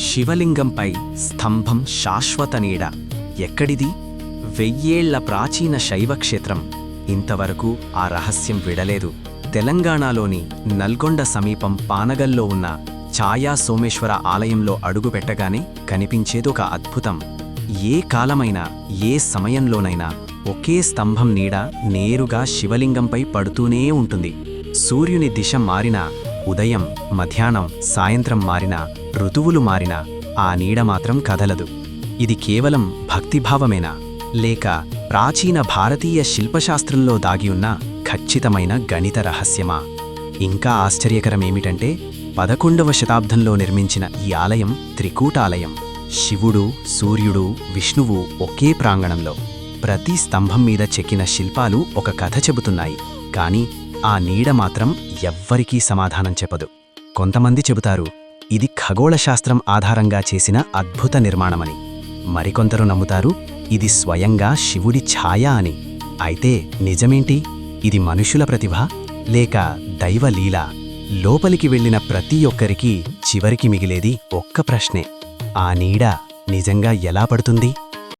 శివలింగంపై స్తంభం శాశ్వత నీడ ఎక్కడిది? 1000 ఏళ్ల ప్రాచీన శైవక్షేత్రం. ఇంతవరకు ఆ రహస్యం విడలేదు. తెలంగాణలోని నల్గొండ సమీపం పానగల్లో ఉన్న ఛాయా సోమేశ్వర ఆలయంలో అడుగుపెట్టగానే కనిపించేదొక అద్భుతం. ఏ కాలమైనా ఏ సమయంలోనైనా ఒకే స్తంభం నీడ నేరుగా శివలింగంపై పడుతూనే ఉంటుంది. సూర్యుని దిశ మారినా, ఉదయం, మధ్యాహ్నం, సాయంత్రం మారినా, ఋతువులు మారినా ఆ నీడ మాత్రం కదలదు. ఇది కేవలం భక్తిభావమేనా, లేక ప్రాచీన భారతీయ శిల్పశాస్త్రంలో దాగియున్న ఖచ్చితమైన గణిత రహస్యమా? ఇంకా ఆశ్చర్యకరమేమిటంటే 11వ శతాబ్దంలో నిర్మించిన ఈ ఆలయం త్రికూటాలయం. శివుడు, సూర్యుడు, విష్ణువు ఒకే ప్రాంగణంలో. ప్రతి స్తంభం మీద చెక్కిన శిల్పాలు ఒక కథ చెబుతున్నాయి. కానీ ఆ నీడ మాత్రం ఎవ్వరికీ సమాధానం చెప్పదు. కొంతమంది చెబుతారు ఇది ఖగోళశాస్త్రం ఆధారంగా చేసిన అద్భుత నిర్మాణమని. మరికొందరు నమ్ముతారు ఇది స్వయంగా శివుడి ఛాయ అని. అయితే నిజమేంటి? ఇది మనుషుల ప్రతిభ లేక దైవలీల? లోపలికి వెళ్లిన ప్రతి ఒక్కరికీ చివరికి మిగిలేది ఒక్క ప్రశ్నే: ఆ నీడ నిజంగా ఎలా పడుతుంది?